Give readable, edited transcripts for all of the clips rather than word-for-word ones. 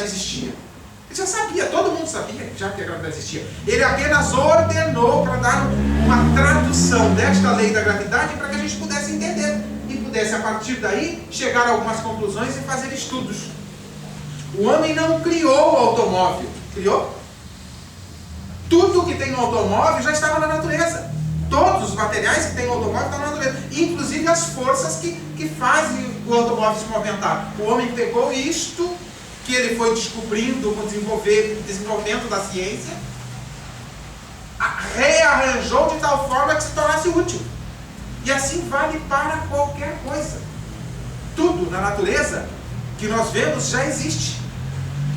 gravidade existia. Ele já sabia, todo mundo sabia já que a gravidade existia. Ele apenas ordenou para dar uma tradução desta lei da gravidade para que a gente pudesse entender e pudesse, a partir daí, chegar a algumas conclusões e fazer estudos. O homem não criou o automóvel. Criou? Tudo que tem no automóvel já estava na natureza. Todos os materiais que tem no automóvel estão na natureza. Inclusive as forças que fazem o automóvel se movimentar. O homem pegou isto que ele foi descobrindo com o desenvolvimento da ciência, rearranjou de tal forma que se tornasse útil. E assim vale para qualquer coisa. Tudo na natureza que nós vemos já existe.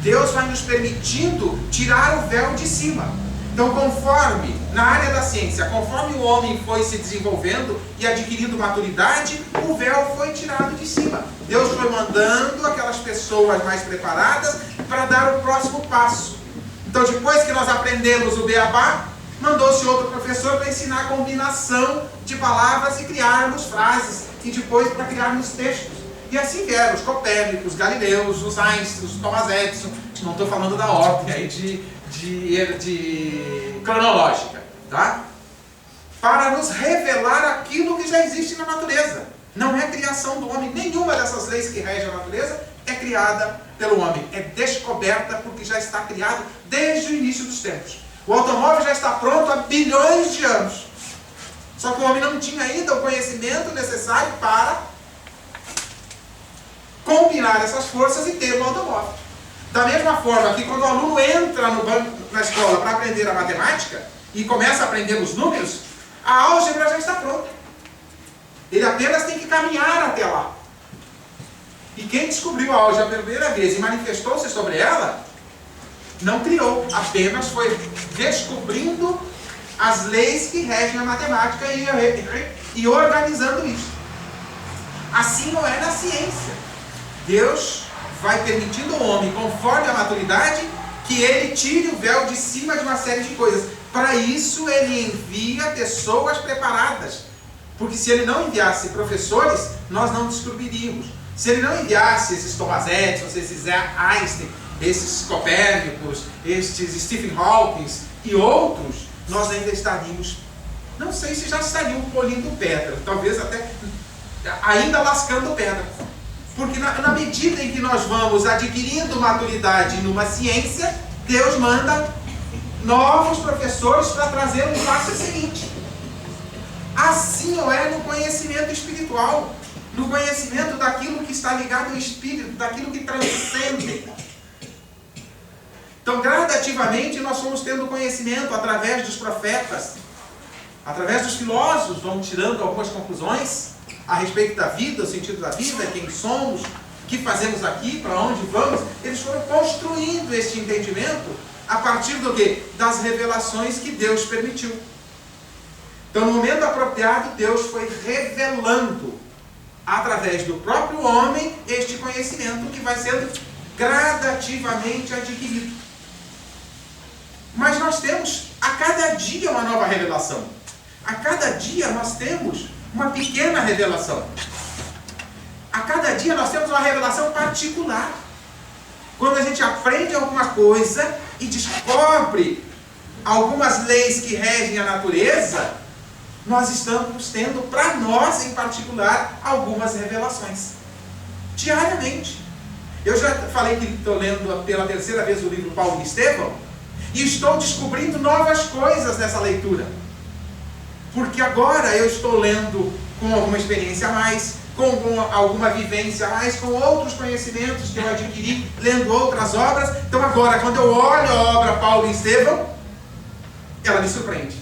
Deus vai nos permitindo tirar o véu de cima. Então, conforme, na área da ciência, conforme o homem foi se desenvolvendo e adquirindo maturidade, o véu foi tirado de cima. Deus foi mandando aquelas pessoas mais preparadas para dar o próximo passo. Então, depois que nós aprendemos o beabá, mandou-se outro professor para ensinar a combinação de palavras e criarmos frases, e depois para criarmos textos. E assim vieram os Copérnicos, os Galileus, os Einstein, os Thomas Edison. Não estou falando da ordem aí de cronológica, tá? Para nos revelar aquilo que já existe na natureza. Não é criação do homem. Nenhuma dessas leis que regem a natureza é criada pelo homem. É descoberta porque já está criado desde o início dos tempos. O automóvel já está pronto há bilhões de anos. Só que o homem não tinha ainda o conhecimento necessário para combinar essas forças e ter um automóvel. Da mesma forma que quando o aluno entra na escola para aprender a matemática e começa a aprender os números, a álgebra já está pronta. Ele apenas tem que caminhar até lá. E quem descobriu a álgebra pela primeira vez e manifestou-se sobre ela, não criou, apenas foi descobrindo as leis que regem a matemática e organizando isso. Assim não é na ciência. Deus vai permitindo ao homem, conforme a maturidade, que ele tire o véu de cima de uma série de coisas. Para isso ele envia pessoas preparadas. Porque se ele não enviasse professores, nós não descobriríamos. Se ele não enviasse esses Thomas Edison, esses Einstein, esses Copérnicos, estes Stephen Hawking e outros, nós ainda estaríamos, não sei se já estariam polindo pedra, talvez até ainda lascando pedra. Porque na medida em que nós vamos adquirindo maturidade numa ciência, Deus manda novos professores para trazer um passo seguinte. Assim não é no conhecimento espiritual, no conhecimento daquilo que está ligado ao espírito, daquilo que transcende. Então, gradativamente, nós fomos tendo conhecimento através dos profetas, através dos filósofos, vamos tirando algumas conclusões a respeito da vida, o sentido da vida, quem somos, o que fazemos aqui, para onde vamos. Eles foram construindo este entendimento a partir do quê? Das revelações que Deus permitiu. Então, no momento apropriado, Deus foi revelando, através do próprio homem, este conhecimento que vai sendo gradativamente adquirido. Mas nós temos a cada dia uma nova revelação. A cada dia nós temos uma pequena revelação. A cada dia nós temos uma revelação particular. Quando a gente aprende alguma coisa e descobre algumas leis que regem a natureza, nós estamos tendo, para nós em particular, algumas revelações. Diariamente. Eu já falei que estou lendo pela terceira vez o livro Paulo e Estevão, e estou descobrindo novas coisas nessa leitura. Porque agora eu estou lendo com alguma experiência a mais, com alguma vivência a mais, com outros conhecimentos que eu adquiri, lendo outras obras. Então agora, quando eu olho a obra Paulo e Estevão, ela me surpreende.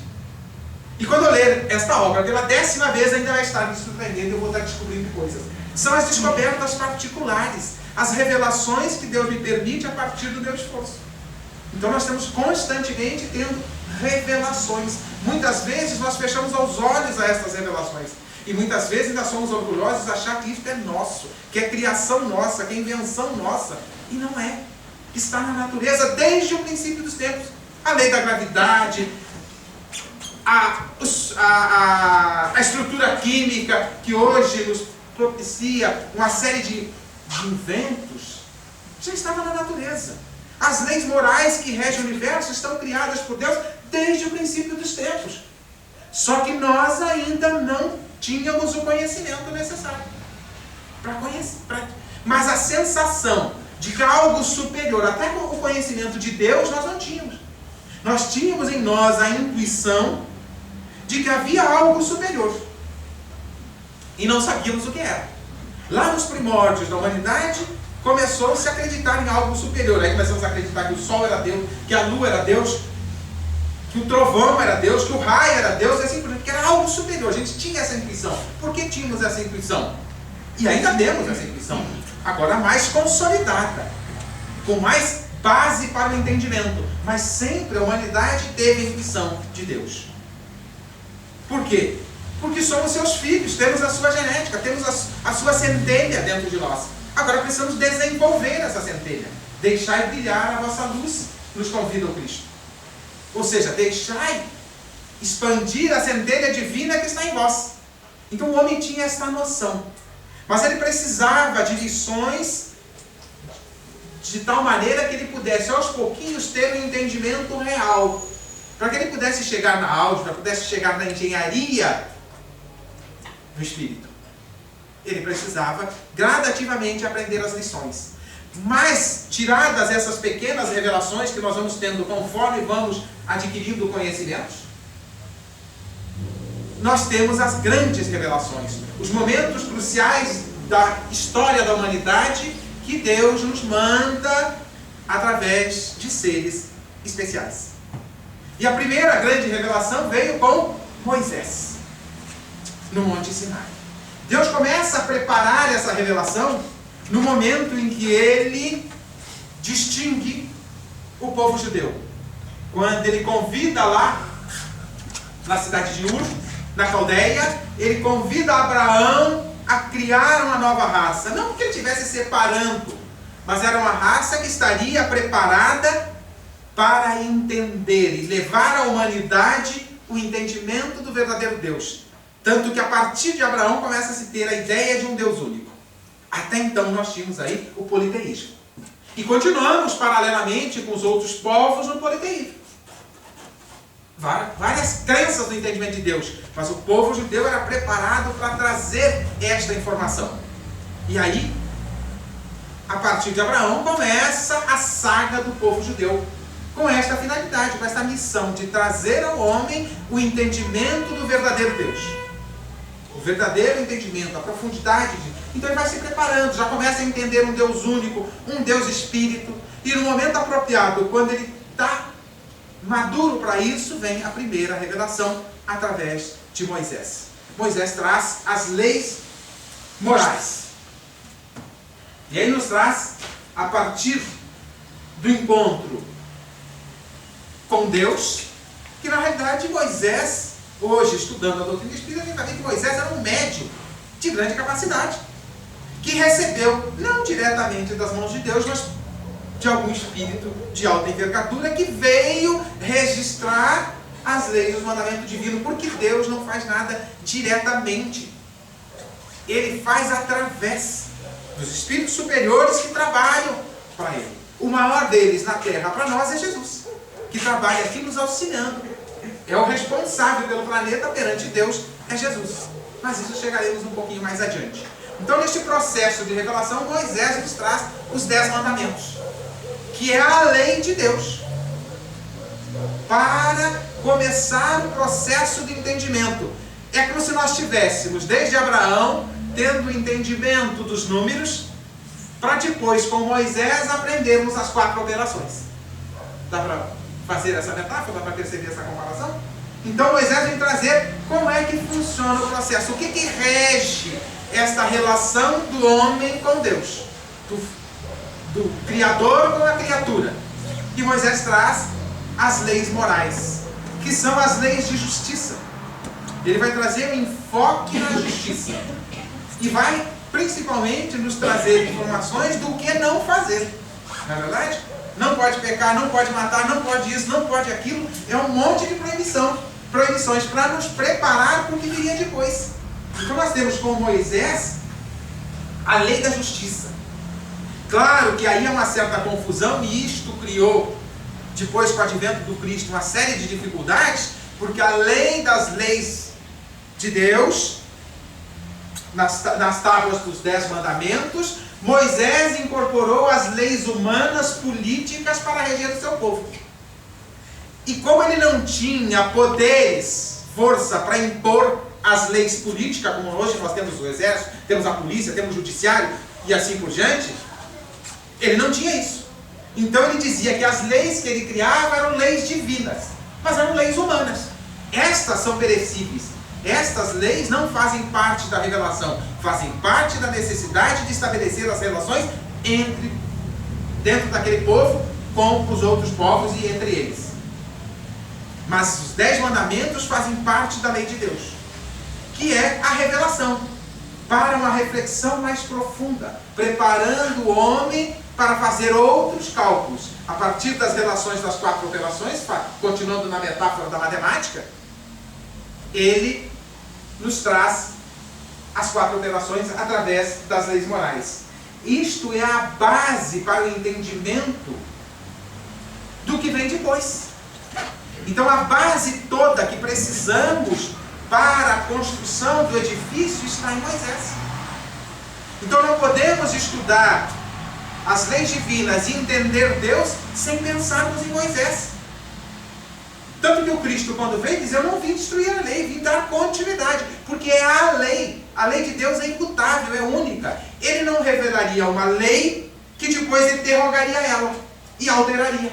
E quando eu ler esta obra pela 10ª vez, ainda vai estar me surpreendendo e eu vou estar descobrindo coisas. São as descobertas particulares, as revelações que Deus me permite a partir do meu esforço. Então nós estamos constantemente tendo revelações. Muitas vezes nós fechamos os olhos a estas revelações. E muitas vezes ainda somos orgulhosos de achar que isso é nosso, que é criação nossa, que é invenção nossa. E não é. Está na natureza desde o princípio dos tempos. A lei da gravidade, a estrutura química que hoje nos propicia uma série de inventos, Já estava na natureza. As leis morais que regem o universo estão criadas por Deus desde o princípio dos tempos. Só que nós ainda não tínhamos o conhecimento necessário para conhecer. Mas a sensação de que algo superior, até o conhecimento de Deus, nós não tínhamos. Nós tínhamos em nós a intuição de que havia algo superior. E não sabíamos o que era. Lá nos primórdios da humanidade, começou-se a acreditar em algo superior. Aí começamos a acreditar que o sol era Deus, que a lua era Deus, que o trovão era Deus, que o raio era Deus, e assim por diante, que era algo superior. A gente tinha essa intuição. Por que tínhamos essa intuição? E ainda temos essa intuição. Agora mais consolidada, com mais base para o entendimento. Mas sempre a humanidade teve a intuição de Deus. Por quê? Porque somos seus filhos, temos a sua genética, temos a sua centelha dentro de nós. Agora precisamos desenvolver essa centelha. Deixai brilhar a vossa luz, nos convida o Cristo. Ou seja, deixai expandir a centelha divina que está em vós. Então o homem tinha esta noção. Mas ele precisava de lições de tal maneira que ele pudesse aos pouquinhos ter um entendimento real. Para que ele pudesse chegar na álgebra, pudesse chegar na engenharia do Espírito. Ele precisava gradativamente aprender as lições. Mas, tiradas essas pequenas revelações que nós vamos tendo conforme vamos adquirindo conhecimentos, nós temos as grandes revelações, os momentos cruciais da história da humanidade que Deus nos manda através de seres especiais. E a primeira grande revelação veio com Moisés, no Monte Sinai. Deus começa a preparar essa revelação no momento em que ele distingue o povo judeu. Quando ele convida lá, na cidade de Ur, na Caldeia, ele convida Abraão a criar uma nova raça. Não porque ele estivesse separando, mas era uma raça que estaria preparada para entender e levar à humanidade o entendimento do verdadeiro Deus. Tanto que a partir de Abraão começa a se ter a ideia de um Deus único. Até então nós tínhamos aí o politeísmo. E continuamos paralelamente com os outros povos no politeísmo. Várias crenças no entendimento de Deus. Mas o povo judeu era preparado para trazer esta informação. E aí, a partir de Abraão, começa a saga do povo judeu. Com esta finalidade, com esta missão de trazer ao homem o entendimento do verdadeiro Deus. O verdadeiro entendimento, a profundidade de... Então ele vai se preparando, já começa a entender um Deus único, um Deus espírito. E no momento apropriado, quando ele está maduro para isso, vem a primeira revelação através de Moisés. Moisés traz as leis morais. E aí nos traz, a partir do encontro com Deus, que na realidade Moisés, hoje estudando a doutrina espírita, a gente vai ver que Moisés era um médium de grande capacidade, que recebeu, não diretamente das mãos de Deus, mas de algum espírito de alta envergadura, que veio registrar as leis dos mandamentos divinos, porque Deus não faz nada diretamente. Ele faz através dos espíritos superiores que trabalham para Ele. O maior deles na Terra para nós é Jesus, que trabalha aqui nos auxiliando. É o responsável pelo planeta perante Deus, é Jesus. Mas isso chegaremos um pouquinho mais adiante. Então, neste processo de revelação, Moisés nos traz os 10 mandamentos, que é a lei de Deus, para começar o processo de entendimento. É como se nós tivéssemos, desde Abraão, tendo o entendimento dos números, para depois, com Moisés, aprendermos as 4 operações. Dá para fazer essa metáfora? Dá para perceber essa comparação? Então Moisés vem trazer como é que funciona o processo, o que rege esta relação do homem com Deus, do Criador com a criatura. E Moisés traz as leis morais, que são as leis de justiça. Ele vai trazer um enfoque na justiça e vai principalmente nos trazer informações do que não fazer. Não é verdade? Não pode pecar, não pode matar, não pode isso, não pode aquilo. É um monte de proibições para nos preparar para o que viria depois. Então nós temos com Moisés a lei da justiça. Claro que aí há uma certa confusão, e isto criou, depois com o advento do Cristo, uma série de dificuldades, porque além das leis de Deus, nas tábuas dos 10 mandamentos, Moisés incorporou as leis humanas, políticas, para reger o seu povo. E como ele não tinha poderes, força para impor as leis políticas, como hoje nós temos o exército, temos a polícia, temos o judiciário e assim por diante, ele não tinha isso. Então ele dizia que as leis que ele criava eram leis divinas, mas eram leis humanas. Estas são perecíveis. Estas leis não fazem parte da revelação, fazem parte da necessidade de estabelecer as relações dentro daquele povo com os outros povos e entre eles. Mas os 10 mandamentos fazem parte da lei de Deus, que é a revelação, para uma reflexão mais profunda, preparando o homem para fazer outros cálculos. A partir das relações das 4 operações, continuando na metáfora da matemática, ele nos traz as 4 operações através das leis morais. Isto é a base para o entendimento do que vem depois. Então a base toda que precisamos para a construção do edifício está em Moisés. Então não podemos estudar as leis divinas e entender Deus sem pensarmos em Moisés. Tanto que o Cristo, quando veio, diz: eu não vim destruir a lei, vim dar continuidade, porque é a lei de Deus é imutável, é única. Ele não revelaria uma lei que depois ele derrogaria ela e alteraria.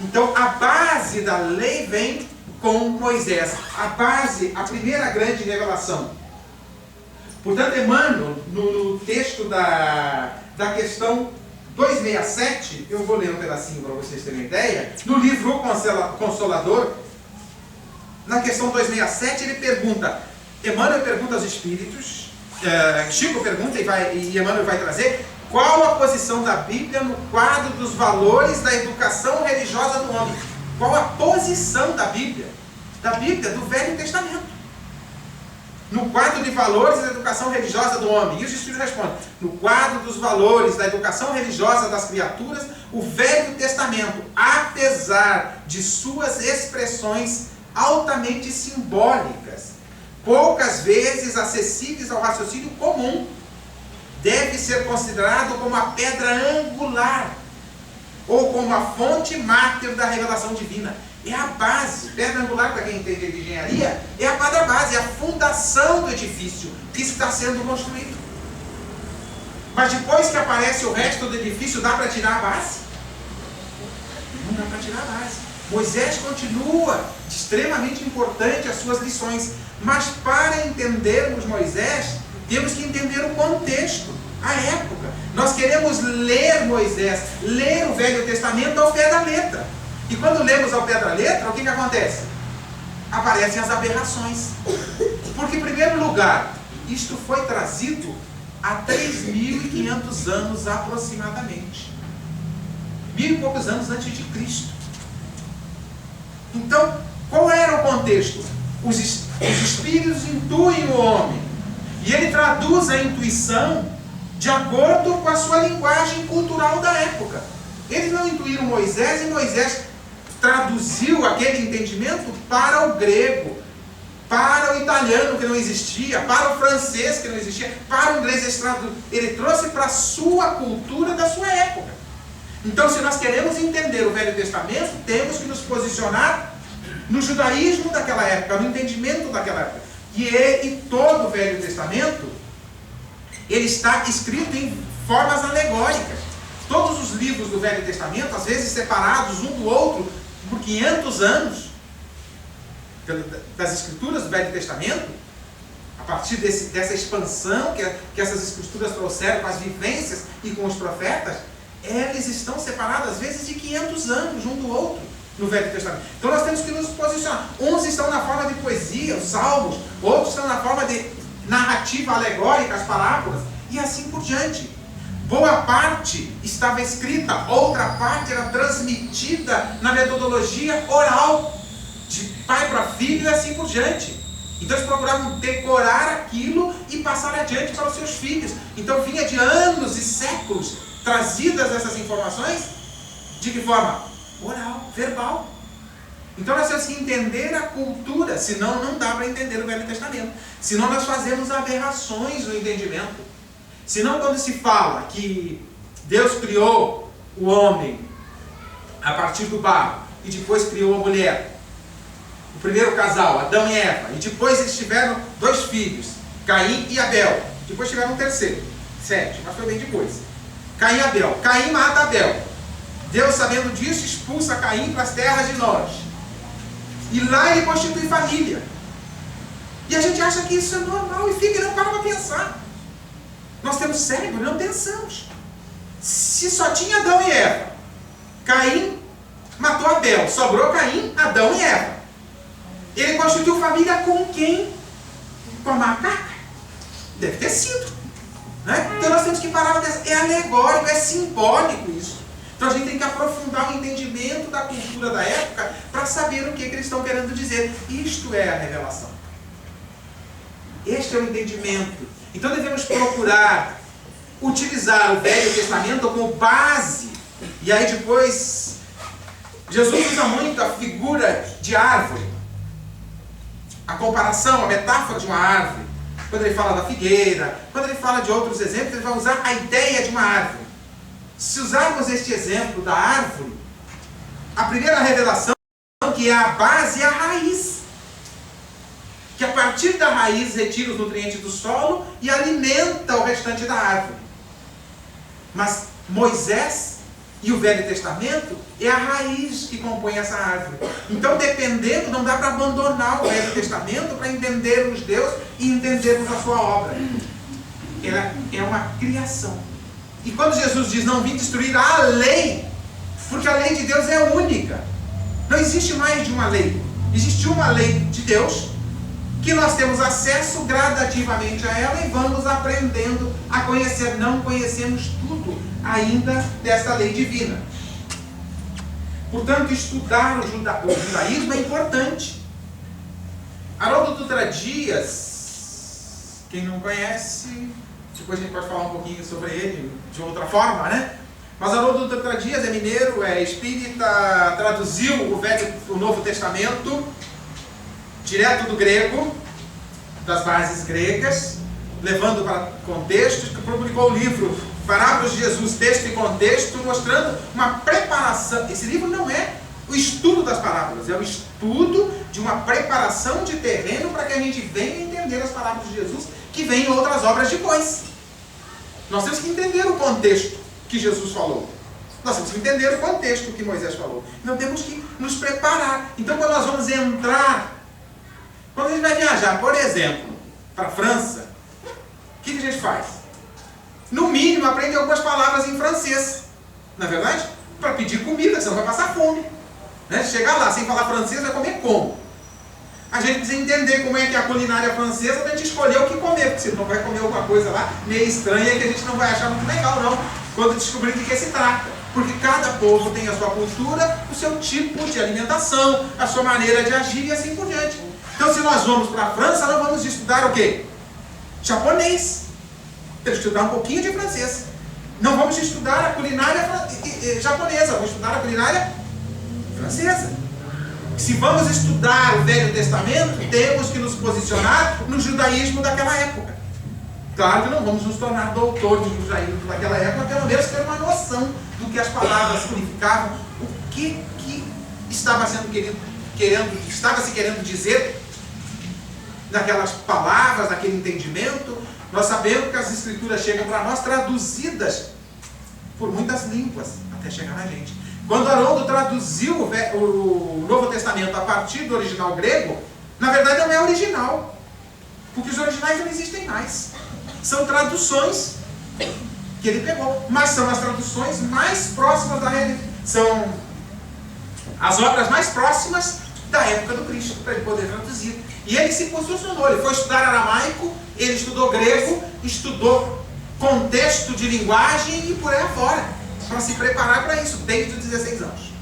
Então a base da lei vem com Moisés. A primeira grande revelação. Portanto, Emmanuel, no texto da questão 267, eu vou ler um pedacinho para vocês terem uma ideia, no livro O Consolador, na questão 267, ele pergunta, Emmanuel pergunta aos espíritos, Chico pergunta e Emmanuel vai trazer, qual a posição da Bíblia no quadro dos valores da educação religiosa do homem? Qual a posição da Bíblia? Do Velho Testamento. No quadro de valores da educação religiosa do homem. E os espíritos respondem, no quadro dos valores da educação religiosa das criaturas, o Velho Testamento, apesar de suas expressões altamente simbólicas, poucas vezes acessíveis ao raciocínio comum, deve ser considerado como a pedra angular, ou como a fonte mártir da revelação divina. É a base, pedra angular, para quem entende de engenharia, é a pedra base, é a fundação do edifício que está sendo construído. Mas depois que aparece o resto do edifício, dá para tirar a base? Não dá para tirar a base. Moisés continua extremamente importante as suas lições, mas para entendermos Moisés, temos que entender o contexto, a época. Nós queremos ler Moisés, ler o Velho Testamento ao pé da letra. E quando lemos ao pé da letra, o que acontece? Aparecem as aberrações. Porque, em primeiro lugar, isto foi trazido há 3.500 anos aproximadamente. 1.000 e poucos anos antes de Cristo. Então, qual era o contexto? Os espíritos intuem o homem. E ele traduz a intuição de acordo com a sua linguagem cultural da época. Eles não intuíram Moisés e Moisés traduziu aquele entendimento para o grego, para o italiano que não existia, para o francês que não existia, para o inglês. Ele trouxe para a sua cultura da sua época. Então, se nós queremos entender o Velho Testamento, temos que nos posicionar no judaísmo daquela época, no entendimento daquela época. E todo o Velho Testamento, ele está escrito em formas alegóricas. Todos os livros do Velho Testamento, às vezes separados um do outro por 500 anos, das escrituras do Velho Testamento, a partir dessa expansão que essas escrituras trouxeram com as vivências e com os profetas, eles estão separados às vezes de 500 anos um do outro no Velho Testamento. Então nós temos que nos posicionar. Uns estão na forma de poesia, os salmos, outros estão na forma de narrativa alegórica, as parábolas, e assim por diante. Boa parte estava escrita, outra parte era transmitida na metodologia oral, de pai para filho e assim por diante. Então eles procuravam decorar aquilo e passar adiante para os seus filhos. Então vinha de anos e séculos trazidas essas informações. De que forma? Oral, verbal. Então nós temos que entender a cultura, senão não dá para entender o Velho Testamento. Senão nós fazemos aberrações no entendimento. Senão quando se fala que Deus criou o homem a partir do barro e depois criou a mulher, o primeiro casal, Adão e Eva, e depois eles tiveram 2 filhos, Caim e Abel. Depois tiveram um terceiro, Sete, mas foi bem depois. Caim e Abel. Caim mata Abel. Deus, sabendo disso, expulsa Caim para as terras de Nós. E lá ele constitui família. E a gente acha que isso é normal e fica, não para para pensar. Nós temos cérebro, não pensamos. Se só tinha Adão e Eva, Caim matou Abel, sobrou Caim, Adão e Eva. Ele constituiu família com quem? Com a macaca? Deve ter sido. Né? Então nós temos que parar para pensar. É alegórico, é simbólico isso. Então a gente tem que aprofundar o entendimento da cultura da época para saber o que eles estão querendo dizer. Isto é a revelação. Este é o entendimento. Então devemos procurar utilizar o Velho Testamento como base. E aí depois, Jesus usa muito a figura de árvore. A comparação, a metáfora de uma árvore. Quando ele fala da figueira, quando ele fala de outros exemplos, ele vai usar a ideia de uma árvore. Se usarmos este exemplo da árvore, a primeira revelação, que é a base, é a raiz. Que a partir da raiz retira os nutrientes do solo e alimenta o restante da árvore. Mas Moisés e o Velho Testamento é a raiz que compõe essa árvore. Então, dependendo, não dá para abandonar o Velho Testamento para entendermos Deus e entendermos a sua obra. Ela é uma criação. E quando Jesus diz, não vim destruir a lei, porque a lei de Deus é única. Não existe mais de uma lei. Existe uma lei de Deus, que nós temos acesso gradativamente a ela e vamos aprendendo a conhecer. Não conhecemos tudo ainda desta lei divina. Portanto, estudar o judaísmo é importante. Haroldo Dutra Dias, quem não conhece, depois a gente pode falar um pouquinho sobre ele de outra forma, né? Mas Haroldo Dutra Dias é mineiro, é espírita, traduziu o Novo Testamento direto do grego, das bases gregas, levando para contextos, que publicou o livro Parábolas de Jesus, Texto e Contexto, mostrando uma preparação. Esse livro não é o estudo das parábolas, é o estudo de uma preparação de terreno para que a gente venha entender as parábolas de Jesus, que vem em outras obras depois. Nós temos que entender o contexto que Jesus falou. Nós temos que entender o contexto que Moisés falou. Então temos que nos preparar. Então quando nós vamos entrar, quando a gente vai viajar, por exemplo, para a França, o que a gente faz? No mínimo, aprende algumas palavras em francês. Não é verdade? Para pedir comida, senão vai passar fome. Né? Chegar lá sem falar francês, vai comer como? A gente precisa entender como é que é a culinária francesa para a gente escolher o que comer, porque senão vai comer alguma coisa lá meio estranha que a gente não vai achar muito legal, não, quando descobrir do que se trata. Porque cada povo tem a sua cultura, o seu tipo de alimentação, a sua maneira de agir e assim por diante. Então, se nós vamos para a França, nós vamos estudar o quê? Japonês. Temos que estudar um pouquinho de francês. Não vamos estudar a culinária japonesa, vamos estudar a culinária francesa. Se vamos estudar o Velho Testamento, temos que nos posicionar no judaísmo daquela época. Claro que não vamos nos tornar doutores do judaísmo daquela época, pelo menos ter uma noção do que as palavras significavam, o que estava sendo estava se querendo dizer naquelas palavras, naquele entendimento. Nós sabemos que as escrituras chegam para nós traduzidas por muitas línguas até chegar na gente. Quando Haroldo traduziu o Novo Testamento a partir do original grego, na verdade não é original, porque os originais não existem mais. São traduções que ele pegou, mas são as traduções mais próximas da realidade. São as obras mais próximas da época do Cristo, para ele poder traduzir. E ele se posicionou, ele foi estudar aramaico, ele estudou grego, estudou contexto de linguagem e por aí afora, para se preparar para isso, desde os 16 anos.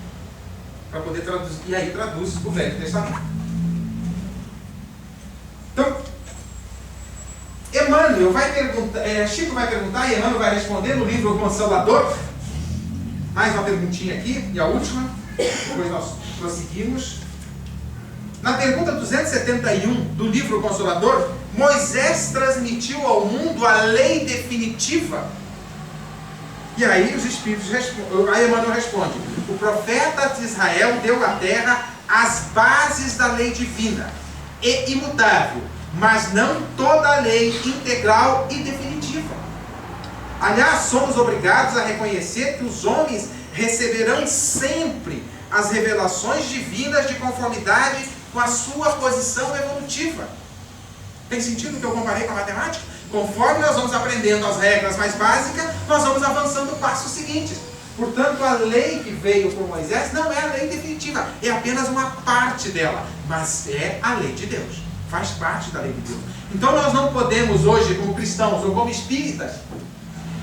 Para poder traduzir, e aí traduz o Velho Testamento. Emmanuel vai perguntar, Chico vai perguntar e Emmanuel vai responder no livro O Consolador. Mais uma perguntinha aqui, e a última, depois nós prosseguimos. Na pergunta 271 do livro O Consolador, Moisés transmitiu ao mundo a lei definitiva. E aí os Espíritos respondem, aí Emmanuel responde: o profeta de Israel deu à terra as bases da lei divina e imutável, mas não toda a lei integral e definitiva. Aliás, somos obrigados a reconhecer que os homens receberão sempre as revelações divinas de conformidade com a sua posição evolutiva. Tem sentido que eu comparei com a matemática? Conforme nós vamos aprendendo as regras mais básicas, nós vamos avançando passos seguintes. Portanto, a lei que veio por Moisés não é a lei definitiva, é apenas uma parte dela, mas é a lei de Deus, faz parte da lei de Deus. Então nós não podemos hoje, como cristãos ou como espíritas,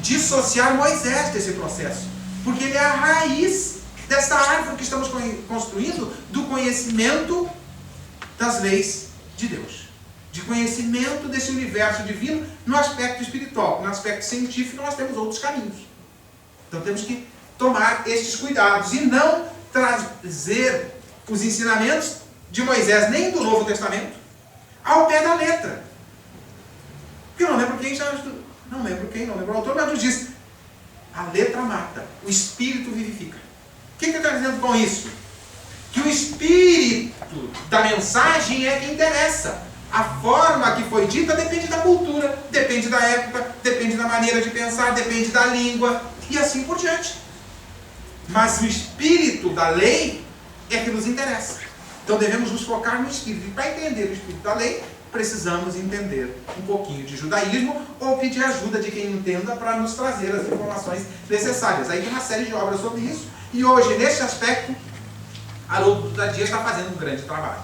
dissociar Moisés desse processo, porque ele é a raiz dessa árvore que estamos construindo do conhecimento das leis de Deus, de conhecimento desse universo divino no aspecto espiritual. No aspecto científico nós temos outros caminhos. Então temos que tomar estes cuidados e não trazer os ensinamentos de Moisés, nem do Novo Testamento, ao pé da letra. Porque eu não lembro quem já estudou. Não lembro o autor, mas nos diz: a letra mata, o espírito vivifica. O que ele está dizendo com isso? Que o espírito da mensagem é que interessa. A forma que foi dita depende da cultura, depende da época, depende da maneira de pensar, depende da língua e assim por diante. Mas o espírito da lei é que nos interessa. Então devemos nos focar no espírito. E para entender o espírito da lei, precisamos entender um pouquinho de judaísmo ou pedir ajuda de quem entenda para nos trazer as informações necessárias. Aí tem uma série de obras sobre isso. E hoje, nesse aspecto, Haroldo da Dias está fazendo um grande trabalho.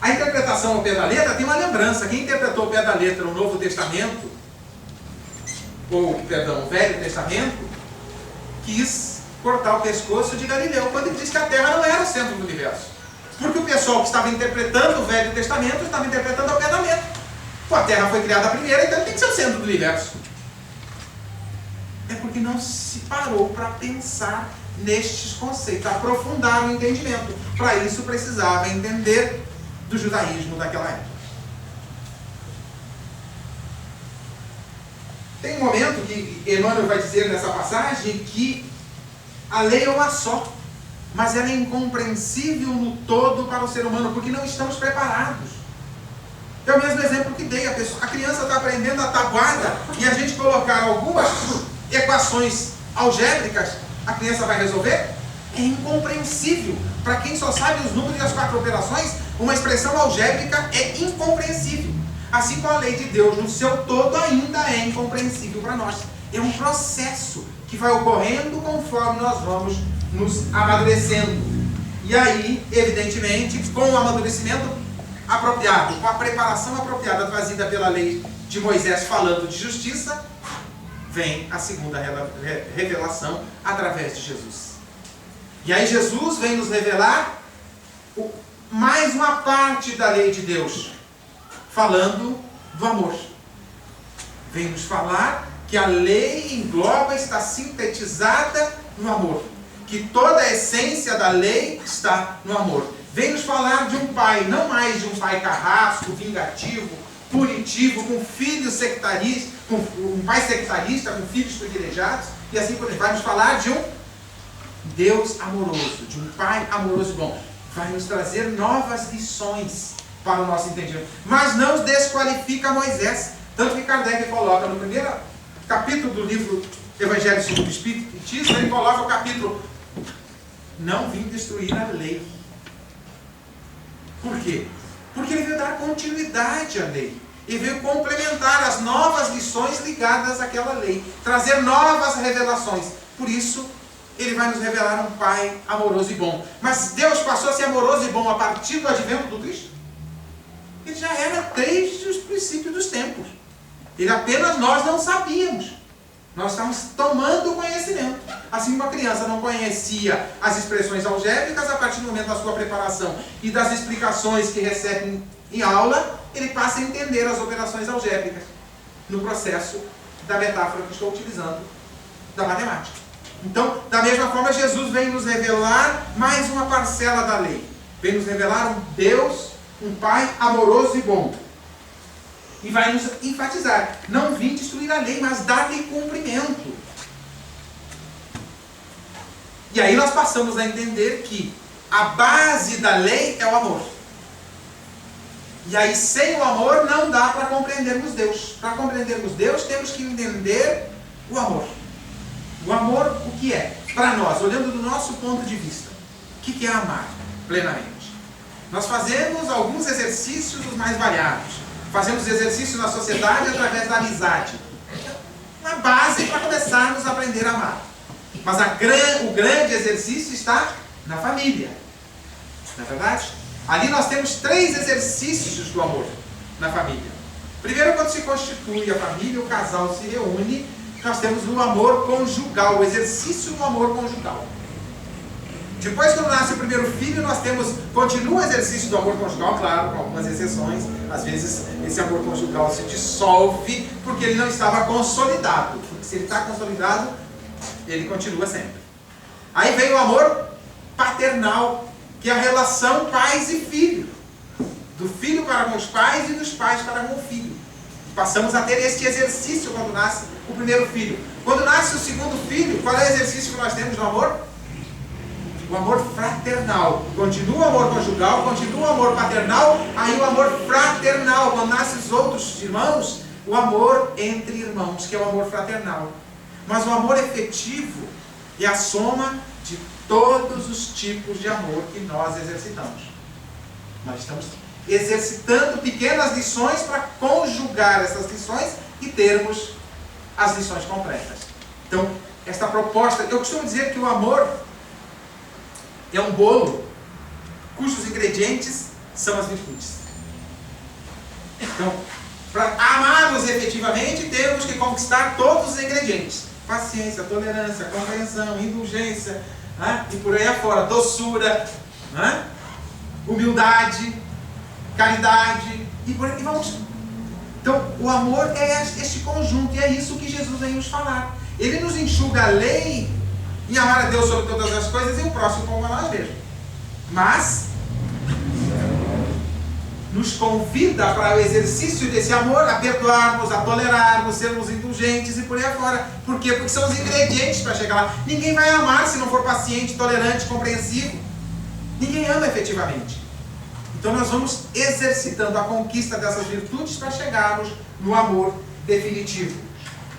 A interpretação ao pé da letra tem uma lembrança. Quem interpretou ao pé da letra o Novo Testamento, ou, perdão, o Velho Testamento, quis cortar o pescoço de Galileu, quando ele disse que a Terra não era o centro do universo. Porque o pessoal que estava interpretando o Velho Testamento estava interpretando ao pé da letra. Pô, a Terra foi criada primeiro, então tem que ser o centro do universo. É porque não se parou para pensar nestes conceitos, aprofundar o entendimento. Para isso precisava entender do judaísmo daquela época. Tem um momento que Emmanuel vai dizer nessa passagem que a lei é uma só, mas ela é incompreensível no todo para o ser humano, porque não estamos preparados. É o mesmo exemplo que dei. A criança está aprendendo a tabuada e a gente colocar algumas equações algébricas, a criança vai resolver? É incompreensível. Para quem só sabe os números e as 4 operações, uma expressão algébrica é incompreensível. Assim como a lei de Deus no seu todo ainda é incompreensível para nós. É um processo que vai ocorrendo conforme nós vamos nos amadurecendo. E aí, evidentemente, com o amadurecimento apropriado, com a preparação apropriada trazida pela lei de Moisés falando de justiça, vem a segunda revelação através de Jesus. E aí Jesus vem nos revelar mais uma parte da lei de Deus, falando do amor. Vem nos falar que a lei engloba, está sintetizada no amor. Que toda a essência da lei está no amor. Vem nos falar de um pai, não mais de um pai carrasco, vingativo, punitivo, com filhos sectaristas, com um pai sectarista, com filhos privilegiados, e assim por diante. Vai nos falar de um Deus amoroso, de um pai amoroso e bom. Vai nos trazer novas lições para o nosso entendimento. Mas não desqualifica Moisés. Tanto que Kardec coloca no primeiro capítulo do livro Evangelho segundo o Espiritismo, ele coloca o capítulo: não vim destruir a lei. Por quê? Porque ele veio dar continuidade à lei. Ele veio complementar as novas lições ligadas àquela lei. Trazer novas revelações. Por isso, ele vai nos revelar um Pai amoroso e bom. Mas Deus passou a ser amoroso e bom a partir do advento do Cristo? Ele já era desde os princípios dos tempos. Ele apenas nós não sabíamos. Nós estamos tomando conhecimento. Assim como a criança não conhecia as expressões algébricas, a partir do momento da sua preparação e das explicações que recebem em aula, ele passa a entender as operações algébricas no processo da metáfora que estou utilizando da matemática. Então, da mesma forma, Jesus vem nos revelar mais uma parcela da lei. Vem nos revelar um Deus, um Pai amoroso e bom. E vai nos enfatizar: não vim destruir a lei, mas dar-lhe cumprimento. E aí nós passamos a entender que a base da lei é o amor. E aí, sem o amor, não dá para compreendermos Deus. Para compreendermos Deus, temos que entender o amor. O amor, o que é? Para nós, olhando do nosso ponto de vista, o que é amar plenamente? Nós fazemos alguns exercícios os mais variados. Fazemos exercício na sociedade através da amizade. Uma base para começarmos a aprender a amar. Mas o grande exercício está na família. Não é verdade? Ali nós temos 3 exercícios do amor na família. Primeiro, quando se constitui a família, o casal se reúne, nós temos o amor conjugal, o exercício do amor conjugal. Depois, quando nasce o primeiro filho, nós continua o exercício do amor conjugal, claro, com algumas exceções. Às vezes, esse amor conjugal se dissolve porque ele não estava consolidado. Porque se ele está consolidado, ele continua sempre. Aí vem o amor paternal, que é a relação pais e filho. Do filho para com os pais e dos pais para com o filho. Passamos a ter este exercício quando nasce o primeiro filho. Quando nasce o segundo filho, qual é o exercício que nós temos no amor? O amor fraternal. Continua o amor conjugal, continua o amor paternal, aí o amor fraternal. Quando nascem os outros irmãos, o amor entre irmãos, que é o amor fraternal. Mas o amor efetivo é a soma de todos os tipos de amor que nós exercitamos. Nós estamos exercitando pequenas lições para conjugar essas lições e termos as lições completas. Então, esta proposta, eu costumo dizer que o amor é um bolo cujos ingredientes são as virtudes. Então, para amarmos efetivamente, temos que conquistar todos os ingredientes: paciência, tolerância, compreensão, indulgência, e por aí afora, doçura, humildade, caridade, e por aí vamos. Então, o amor é este conjunto, e é isso que Jesus vem nos falar. Ele nos enxuga a lei em amar a Deus sobre todas as coisas e o próximo como a nós mesmos. Mas nos convida para o exercício desse amor, a perdoarmos, a tolerarmos, sermos indulgentes e por aí afora. Por quê? Porque são os ingredientes para chegar lá. Ninguém vai amar se não for paciente, tolerante, compreensivo. Ninguém ama efetivamente. Então nós vamos exercitando a conquista dessas virtudes para chegarmos no amor definitivo.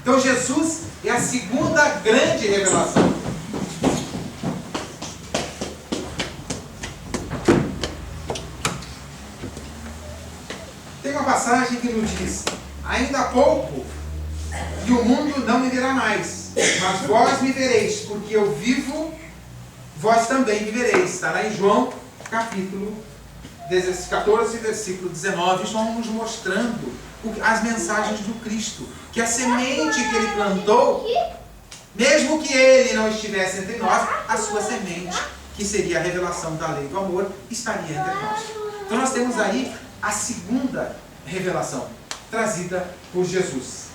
Então Jesus é a segunda grande revelação. Tem uma passagem que nos diz: ainda há pouco e o mundo não me verá mais, mas vós me vereis, porque eu vivo, vós também me vereis. Está lá em João capítulo 14, versículo 19, João nos mostrando as mensagens do Cristo, que a semente que ele plantou, mesmo que ele não estivesse entre nós, a sua semente, que seria a revelação da lei do amor, estaria entre nós. Então nós temos aí a segunda revelação, trazida por Jesus.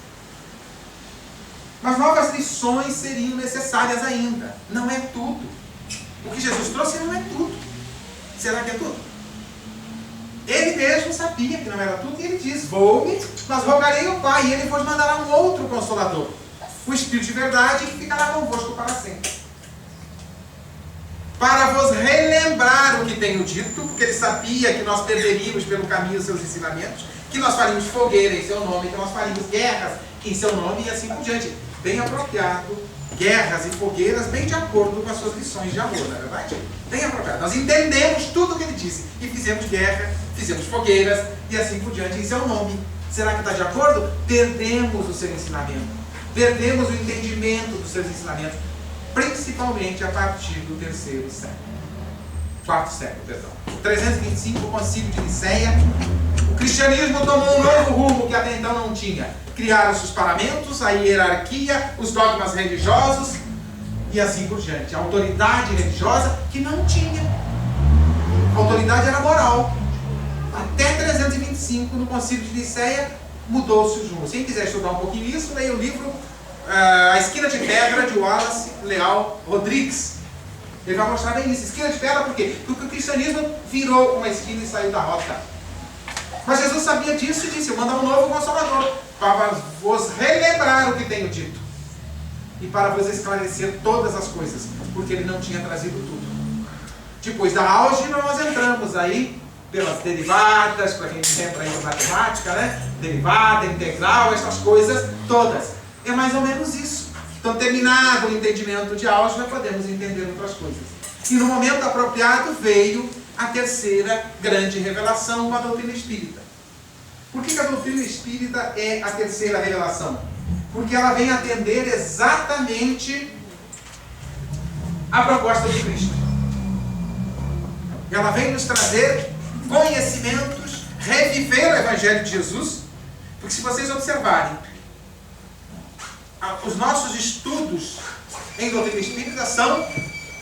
Mas novas lições seriam necessárias ainda. Não é tudo. O que Jesus trouxe não é tudo. Será que é tudo? Ele mesmo sabia que não era tudo, e ele diz: vou-me, mas rogarei ao Pai, e ele vos mandará um outro Consolador, o Espírito de verdade, que ficará convosco para sempre, para vos relembrar o que tenho dito, porque ele sabia que nós perderíamos pelo caminho os seus ensinamentos, que nós faríamos fogueira em seu nome, que nós faríamos guerras em seu nome, e assim por diante. Bem apropriado, guerras e fogueiras, bem de acordo com as suas lições de amor, não é verdade? Bem apropriado. Nós entendemos tudo o que ele disse, e fizemos guerra, fizemos fogueiras, e assim por diante, em seu nome. Será que está de acordo? Perdemos o seu ensinamento, perdemos o entendimento dos seus ensinamentos, principalmente a partir do quarto século, perdão. 325, o Concílio de Nicéia, o cristianismo tomou um novo rumo que até então não tinha. Criaram-se os paramentos, a hierarquia, os dogmas religiosos e assim por diante. A autoridade religiosa que não tinha. A autoridade era moral. Até 325, no Concílio de Nicéia, mudou-se os rumos. Quem quiser estudar um pouquinho isso, leia o livro A Esquina de Pedra, de Wallace Leal Rodrigues. Ele vai mostrar bem isso. Esquina de pedra por quê? Porque o cristianismo virou uma esquina e saiu da rota. Mas Jesus sabia disso e disse: eu mando um novo Consolador para vos relembrar o que tenho dito e para vos esclarecer todas as coisas, porque ele não tinha trazido tudo. Depois da álgebra nós entramos aí pelas derivadas, para quem entra aí na matemática, né? Derivada, integral, essas coisas todas. É mais ou menos isso. Então, terminado o entendimento de álgebra, podemos entender outras coisas. E no momento apropriado veio a terceira grande revelação com a doutrina espírita. Por que a doutrina espírita é a terceira revelação? Porque ela vem atender exatamente a proposta de Cristo. Ela vem nos trazer conhecimentos, reviver o Evangelho de Jesus. Porque se vocês observarem, os nossos estudos em doutrina espírita são,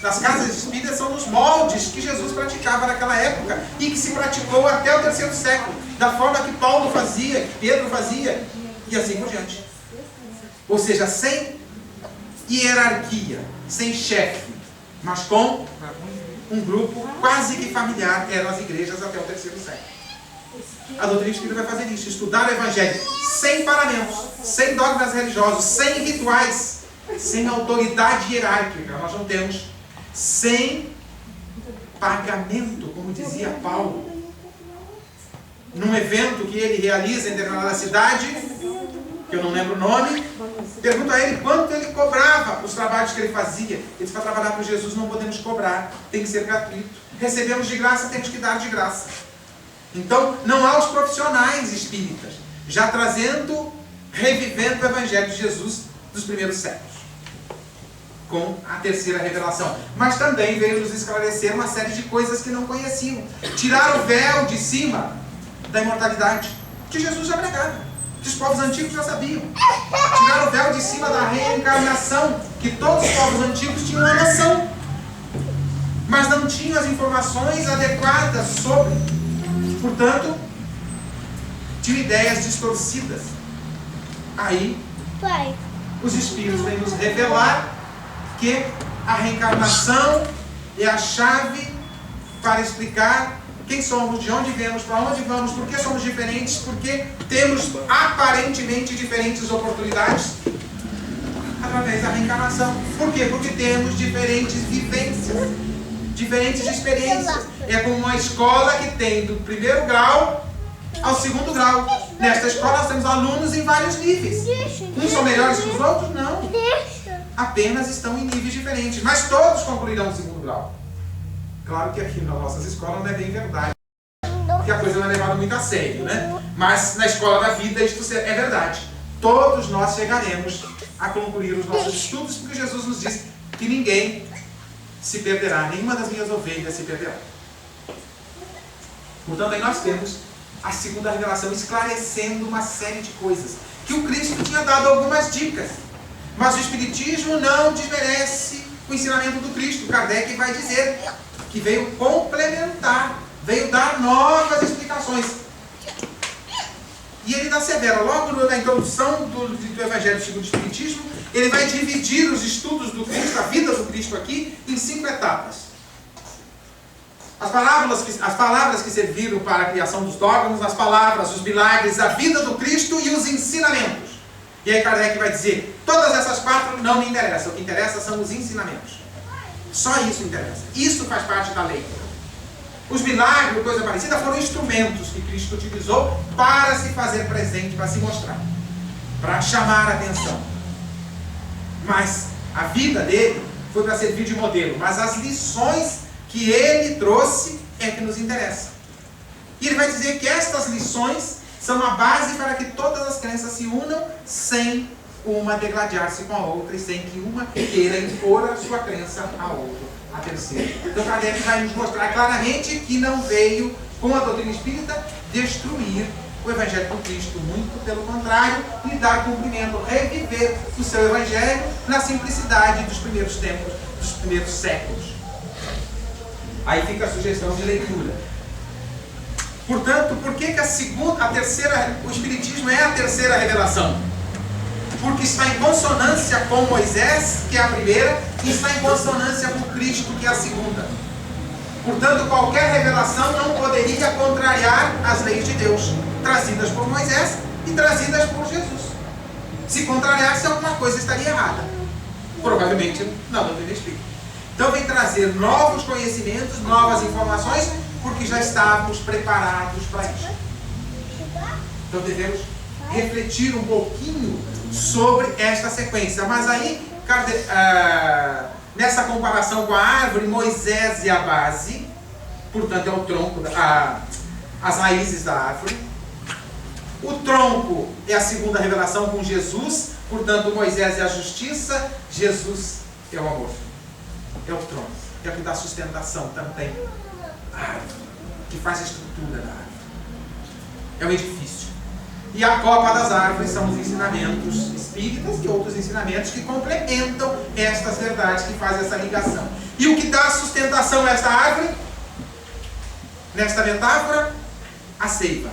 nas casas espíritas, são nos moldes que Jesus praticava naquela época e que se praticou até o 3º século, da forma que Paulo fazia, que Pedro fazia, e assim por diante. Ou seja, sem hierarquia, sem chefe, mas com um grupo quase que familiar, eram as igrejas até o 3º século. A doutrina espírita vai fazer isso, estudar o Evangelho sem paramentos, sem dogmas religiosos, sem rituais, sem autoridade hierárquica, nós não temos, sem pagamento, como dizia Paulo. Num evento que ele realiza em determinada cidade, que eu não lembro o nome, pergunta a ele quanto ele cobrava os trabalhos que ele fazia. Ele disse: para trabalhar com Jesus não podemos cobrar, tem que ser gratuito. Recebemos de graça, temos que dar de graça. Então, não há os profissionais espíritas, já trazendo, revivendo o Evangelho de Jesus dos primeiros séculos, com a terceira revelação. Mas também veio nos esclarecer uma série de coisas que não conheciam. Tirar o véu de cima da imortalidade, que Jesus já pregava, que os povos antigos já sabiam. Tirar o véu de cima da reencarnação, que todos os povos antigos tinham uma noção, mas não tinham as informações adequadas sobre. Portanto, tinham ideias distorcidas. Aí, os Espíritos vêm nos revelar que a reencarnação é a chave para explicar quem somos, de onde viemos, para onde vamos, por que somos diferentes, por que temos aparentemente diferentes oportunidades, através da reencarnação. Por quê? Porque temos diferentes vivências, diferentes experiências. É como uma escola que tem do 1º grau ao 2º grau. Nesta escola nós temos alunos em vários níveis. Uns são melhores que os outros? Não. Apenas estão em níveis diferentes. Mas todos concluirão o 2º grau. Claro que aqui nas nossas escolas não é bem verdade, porque a coisa não é levada muito a sério, né? Mas na escola da vida isto é verdade. Todos nós chegaremos a concluir os nossos estudos, porque Jesus nos diz que ninguém se perderá, nenhuma das minhas ovelhas se perderá. Portanto, aí nós temos a segunda revelação esclarecendo uma série de coisas que o Cristo tinha dado algumas dicas, mas o Espiritismo não desmerece o ensinamento do Cristo. Kardec vai dizer que veio complementar, veio dar novas explicações. E ele assevera, logo na introdução do Evangelho segundo o Espiritismo, ele vai dividir os estudos do Cristo, a vida do Cristo aqui, em 5 etapas. As palavras que serviram para a criação dos dogmas, as palavras, os milagres, a vida do Cristo e os ensinamentos. E aí Kardec vai dizer, todas essas 4 não me interessam, o que interessa são os ensinamentos. Só isso interessa. Isso faz parte da lei. Os milagres, coisa parecida, foram instrumentos que Cristo utilizou para se fazer presente, para se mostrar, para chamar a atenção. Mas a vida dele foi para servir de modelo, mas as lições que ele trouxe é que nos interessa. E ele vai dizer que estas lições são a base para que todas as crenças se unam sem uma degladiar-se com a outra e sem que uma queira impor a sua crença à outra, a terceira. Então Kardec vai nos mostrar claramente que não veio com a doutrina espírita destruir o Evangelho do Cristo, muito pelo contrário, lhe dar cumprimento, reviver o seu Evangelho na simplicidade dos primeiros tempos, dos primeiros séculos. Aí fica a sugestão de leitura. Portanto, por que o Espiritismo é a terceira revelação? Porque está em consonância com Moisés, que é a primeira, e está em consonância com Cristo, que é a segunda. Portanto, qualquer revelação não poderia contrariar as leis de Deus, trazidas por Moisés e trazidas por Jesus. Se contrariasse, alguma coisa estaria errada. Provavelmente na doutrina espírita. Então vem trazer novos conhecimentos, novas informações, porque já estávamos preparados para isso. Então devemos refletir um pouquinho sobre esta sequência. Mas aí, nessa comparação com a árvore, Moisés é a base, portanto é o tronco, as raízes da árvore. O tronco é a segunda revelação com Jesus, portanto Moisés é a justiça, Jesus é o amor. É o tronco, é o que dá sustentação também à árvore, que faz a estrutura da árvore. É o edifício. E a copa das árvores são os ensinamentos espíritas e outros ensinamentos que complementam estas verdades, que fazem essa ligação. E o que dá sustentação a esta árvore, nesta metáfora? A seiva.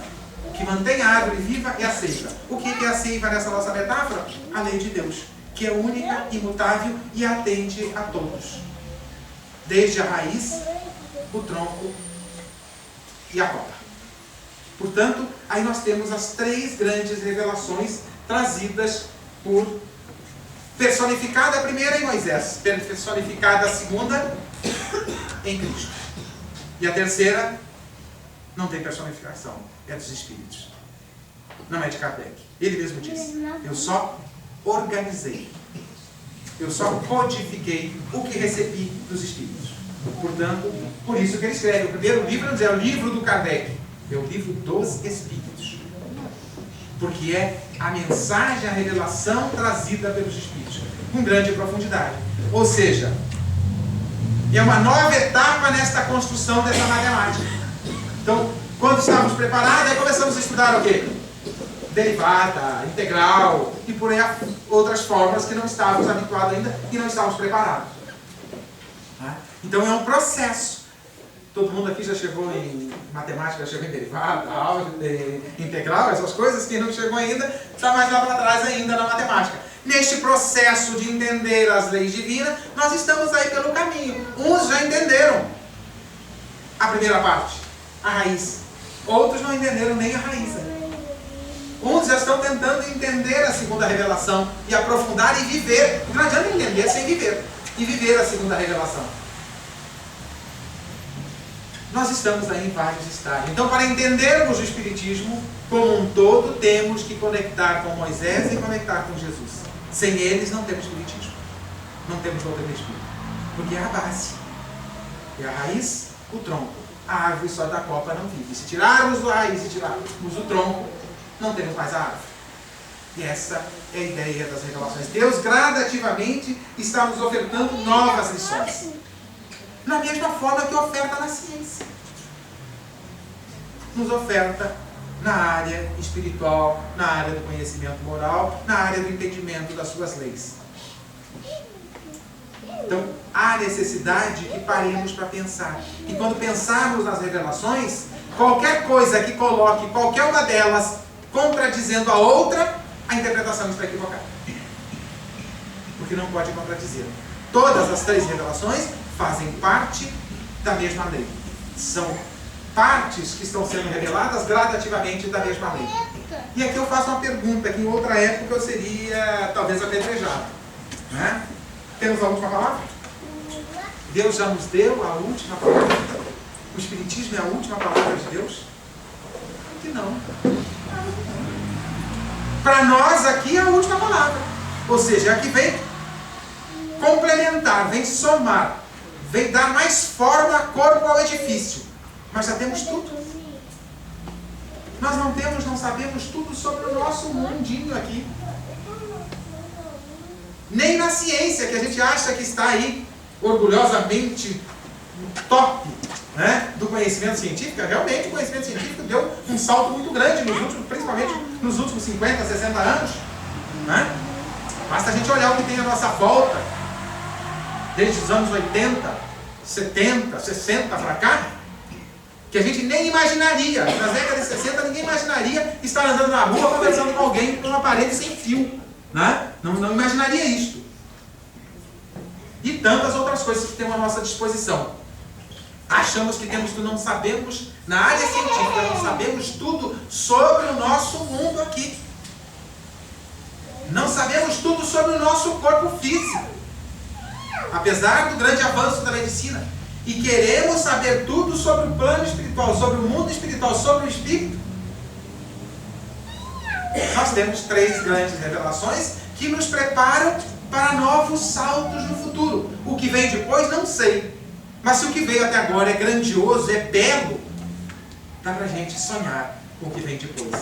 O que mantém a árvore viva é a seiva. O que é a seiva nessa nossa metáfora? A lei de Deus, que é única, imutável e atende a todos. Desde a raiz, o tronco e a copa. Portanto, aí nós temos as três grandes revelações trazidas por... personificada a primeira em Moisés, personificada a segunda em Cristo. E a terceira não tem personificação, é dos Espíritos. Não é de Kardec. Ele mesmo disse, eu só organizei, eu só codifiquei o que recebi dos Espíritos. Portanto, por isso que ele escreve o primeiro livro, é o livro do Kardec. É o livro dos Espíritos. Porque é a mensagem, a revelação trazida pelos Espíritos, com grande profundidade. Ou seja, é uma nova etapa nesta construção dessa matemática. Então, quando estávamos preparados, aí começamos a estudar o quê? Derivada, integral, e por aí outras formas que não estávamos habituados ainda e não estávamos preparados. Então é um processo. Todo mundo aqui já chegou em matemática, já chegou em derivada, álgebra, integral, essas coisas. Quem não chegou ainda, está mais lá para trás ainda na matemática. Neste processo de entender as leis divinas, nós estamos aí pelo caminho. Uns já entenderam a primeira parte, a raiz. Outros não entenderam nem a raiz. Uns já estão tentando entender a segunda revelação e aprofundar e viver. Não adianta entender sem viver. E viver a segunda revelação. Nós estamos aí em vários estágios. Então, para entendermos o Espiritismo como um todo, temos que conectar com Moisés e conectar com Jesus. Sem eles, não temos Espiritismo. Não temos doutrina espírita. Porque é a base. É a raiz, o tronco. A árvore só da copa não vive. Se tirarmos a raiz e tirarmos o tronco, não temos mais a árvore. E essa é a ideia das revelações. Deus gradativamente está nos ofertando novas lições. Na mesma forma que oferta na ciência. Nos oferta na área espiritual, na área do conhecimento moral, na área do entendimento das suas leis. Então, há necessidade que paremos para pensar. E quando pensarmos nas revelações, qualquer coisa que coloque qualquer uma delas contradizendo a outra, a interpretação está equivocada. Porque não pode contradizer. Todas as três revelações fazem parte da mesma lei. São partes que estão sendo reveladas gradativamente da mesma lei. E aqui eu faço uma pergunta, que em outra época eu seria talvez apedrejado. Né? Temos a última palavra? Deus já nos deu a última palavra? O Espiritismo é a última palavra de Deus? Que não. Para nós aqui é a última palavra. Ou seja, aqui vem complementar, vem somar, vem dar mais forma, corpo ao edifício. Mas já temos tudo. Nós não sabemos tudo sobre o nosso mundinho aqui. Nem na ciência, que a gente acha que está aí orgulhosamente top, né, do conhecimento científico. Realmente o conhecimento científico deu um salto muito grande, principalmente nos últimos 50, 60 anos. Né? Basta a gente olhar o que tem à nossa volta, desde os anos 80, 70, 60 para cá, que a gente nem imaginaria. Nas décadas de 60, ninguém imaginaria estar andando na rua conversando com alguém por uma parede sem fio. Né? Não imaginaria isto. E tantas outras coisas que temos à nossa disposição. Achamos que temos tudo, não sabemos, na área científica, não sabemos tudo sobre o nosso mundo aqui. Não sabemos tudo sobre o nosso corpo físico. Apesar do grande avanço da medicina. E queremos saber tudo sobre o plano espiritual, sobre o mundo espiritual, sobre o espírito. Nós temos 3 grandes revelações que nos preparam para novos saltos no futuro. O que vem depois, não sei. Mas se o que veio até agora é grandioso, é belo, dá pra gente sonhar com o que vem depois.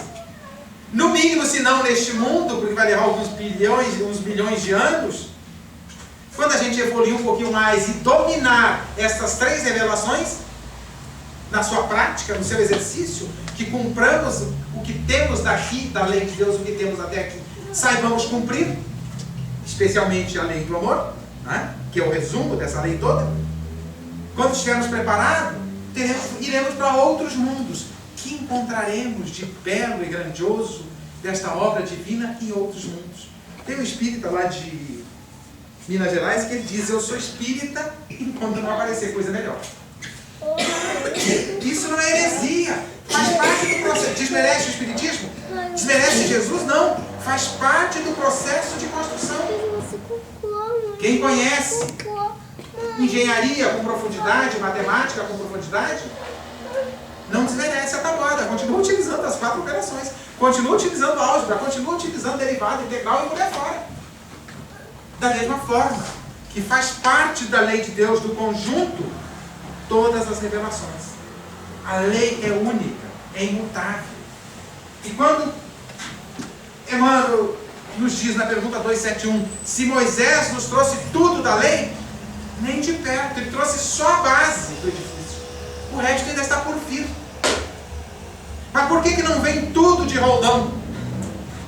No mínimo, se não neste mundo, porque vai levar alguns bilhões, uns bilhões de anos, quando a gente evoluir um pouquinho mais e dominar essas 3 revelações, na sua prática, no seu exercício, que cumpramos o que temos daqui, da lei de Deus, o que temos até aqui, saibamos cumprir, especialmente a lei do amor, né? Que é o resumo dessa lei toda. Quando estivermos preparados, iremos para outros mundos, que encontraremos de belo e grandioso desta obra divina em outros mundos. Tem um espírita lá de Minas Gerais que ele diz: eu sou espírita enquanto não aparecer coisa melhor. Isso não é heresia, faz parte do processo. Desmerece o espiritismo? Desmerece Jesus? Não, faz parte do processo de construção. Quem conhece engenharia com profundidade, matemática com profundidade, não desmerece a tabuada, continua utilizando as 4 operações, continua utilizando álgebra, continua utilizando derivada, integral e por aí fora. Da mesma forma que faz parte da lei de Deus, do conjunto, todas as revelações. A lei é única, é imutável. E quando Emmanuel nos diz na pergunta 271, se Moisés nos trouxe tudo da lei, nem de perto, ele trouxe só a base do edifício. O resto ainda está por vir. Mas por que não vem tudo de roldão?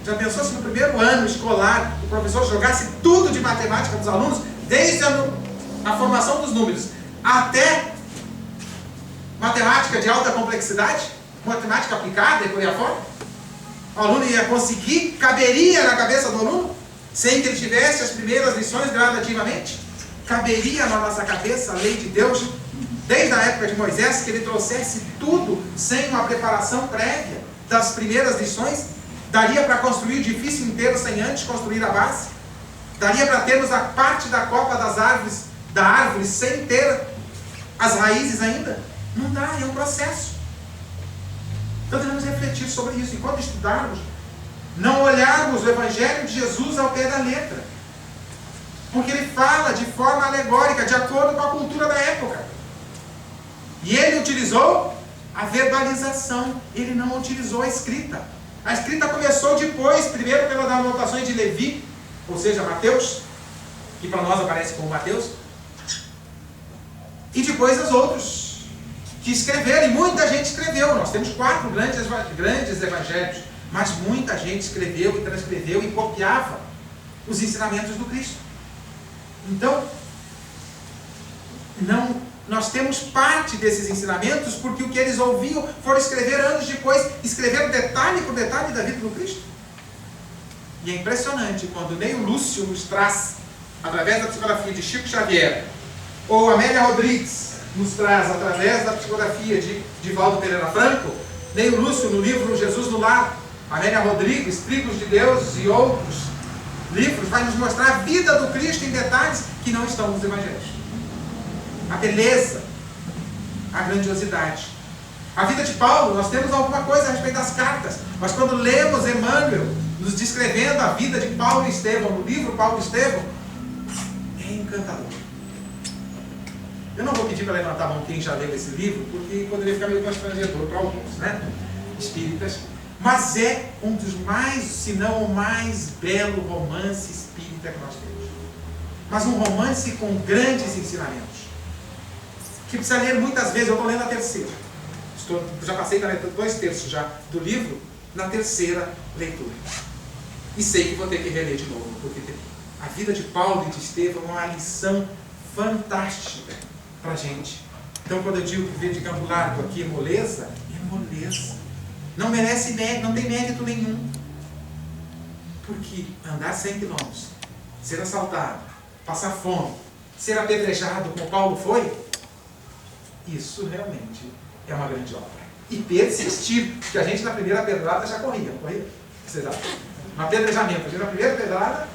Já pensou se no primeiro ano escolar o professor jogasse tudo de matemática para os alunos, desde a formação dos números até matemática de alta complexidade, matemática aplicada e por aí afora? O aluno ia conseguir, caberia na cabeça do aluno, sem que ele tivesse as primeiras lições gradativamente? Caberia na nossa cabeça a lei de Deus, desde a época de Moisés, que ele trouxesse tudo sem uma preparação prévia das primeiras lições? Daria para construir o edifício inteiro sem antes construir a base? Daria para termos a parte da copa das árvores, da árvore, sem ter as raízes ainda? Não dá, é um processo. Então devemos refletir sobre isso. E quando estudarmos, não olharmos o Evangelho de Jesus ao pé da letra. Porque ele fala de forma alegórica, de acordo com a cultura da época. E ele utilizou a verbalização, ele não utilizou a escrita. A escrita começou depois, primeiro pelas anotações de Levi, ou seja, Mateus, que para nós aparece como Mateus, e depois os outros que escreveram, e muita gente escreveu. Nós temos 4 grandes evangelhos, mas muita gente escreveu e transcreveu e copiava os ensinamentos do Cristo. Então, nós temos parte desses ensinamentos porque o que eles ouviam foram escrever anos depois, escreveram detalhe por detalhe da vida do Cristo. E é impressionante quando Neio Lúcio nos traz, através da psicografia de Chico Xavier, ou Amélia Rodrigues nos traz, através da psicografia de Divaldo Pereira Franco, Neio Lúcio no livro Jesus no Lar, Amélia Rodrigues, Tribos de Deus e outros livros, vai nos mostrar a vida do Cristo em detalhes que não estão nos evangelhos. A beleza, a grandiosidade. A vida de Paulo, nós temos alguma coisa a respeito das cartas, mas quando lemos Emmanuel nos descrevendo a vida de Paulo e Estevão, no livro Paulo e Estevão, é encantador. Eu não vou pedir para levantar a mão quem já leu esse livro, porque poderia ficar meio constrangedor para alguns, né? Espíritas. Mas é um dos mais, se não o mais belo romance espírita que nós temos. Mas um romance com grandes ensinamentos. Que precisa ler muitas vezes. Eu estou lendo a terceira. Já passei para 2/3 já do livro, na terceira leitura. E sei que vou ter que reler de novo, porque a vida de Paulo e de Estevão é uma lição fantástica para a gente Então, quando eu digo viver de campo largo aqui é moleza, não merece mérito, não tem mérito nenhum. Porque andar 100 quilômetros, ser assaltado, passar fome, ser apedrejado como Paulo foi, isso realmente é uma grande obra. E persistir, porque a gente na primeira pedrada já corria, não corria? Vocês acham? No apedrejamento, a gente na primeira pedrada,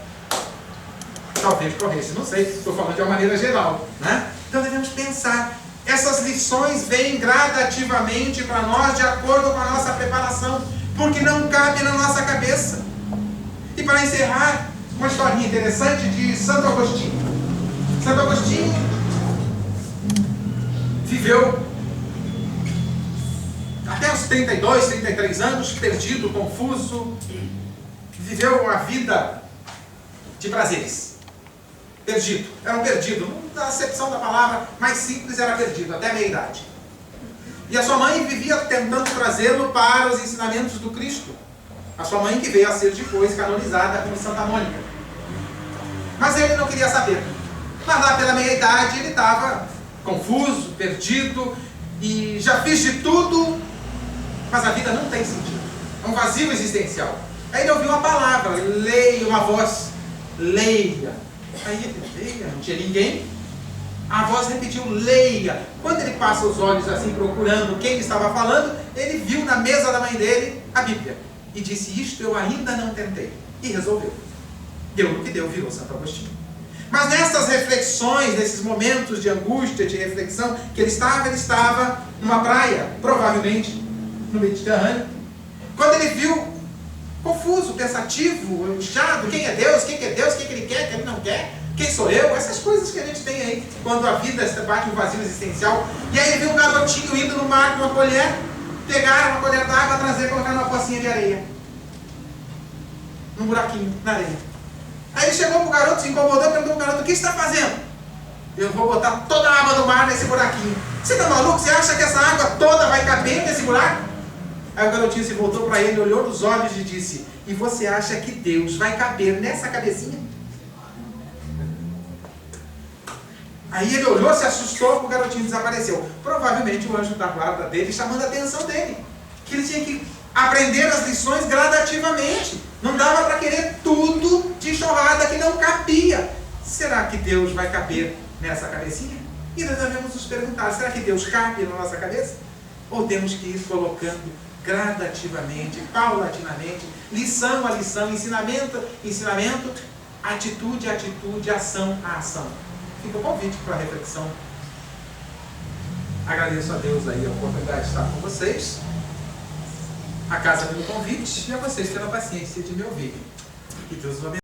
talvez corresse, não sei, estou falando de uma maneira geral, né? Então devemos pensar, essas lições vêm gradativamente para nós de acordo com a nossa preparação, porque não cabe na nossa cabeça. E para encerrar, uma historinha interessante de Santo Agostinho. Santo Agostinho viveu até os 32, 33 anos, perdido, confuso, viveu uma vida de prazeres. Perdido, era um perdido, na acepção da palavra mais simples, era perdido, até a meia-idade. E a sua mãe vivia tentando trazê-lo para os ensinamentos do Cristo. A sua mãe que veio a ser depois canonizada como Santa Mônica. Mas ele não queria saber. Mas lá pela meia-idade ele estava confuso, perdido, e já fiz de tudo, mas a vida não tem sentido. É um vazio existencial. Aí ele ouviu uma palavra, leia, uma voz, leia. Aí ele, leia, não tinha ninguém. A voz repetiu, leia. Quando ele passa os olhos assim procurando quem estava falando, ele viu na mesa da mãe dele a Bíblia. E disse, isto eu ainda não tentei. E resolveu. Deu no que deu, virou Santo Agostinho. Mas nessas reflexões, nesses momentos de angústia, de reflexão, que ele estava numa praia, provavelmente no Mediterrâneo. Quando ele viu, confuso, pensativo, angustiado, quem é Deus, o que ele quer, o que ele não quer, quem sou eu, essas coisas que a gente tem aí, quando a vida bate um vazio existencial. E aí ele viu um garotinho indo no mar com uma colher, pegar uma colher d'água, trazer e colocar numa pocinha de areia. Num buraquinho, na areia. Aí ele chegou pro garoto, se incomodou, perguntou pro garoto, o que você está fazendo? Eu vou botar toda a água do mar nesse buraquinho. Você tá maluco? Você acha que essa água toda vai caber nesse buraco? Aí o garotinho se voltou para ele, olhou nos olhos e disse, e você acha que Deus vai caber nessa cabecinha? Aí ele olhou, se assustou, o garotinho desapareceu. Provavelmente o anjo da guarda dele chamando a atenção dele. Que ele tinha que aprender as lições gradativamente. Não dava para querer tudo de enxurrada que não cabia. Será que Deus vai caber nessa cabecinha? E nós devemos nos perguntar, será que Deus cabe na nossa cabeça? Ou temos que ir colocando gradativamente, paulatinamente, lição a lição, ensinamento a ensinamento, atitude a atitude, ação a ação. Fica o convite para a reflexão. Agradeço a Deus aí a oportunidade de estar com vocês. A casa pelo convite e a vocês pela paciência de me ouvir. Que Deus os abençoe.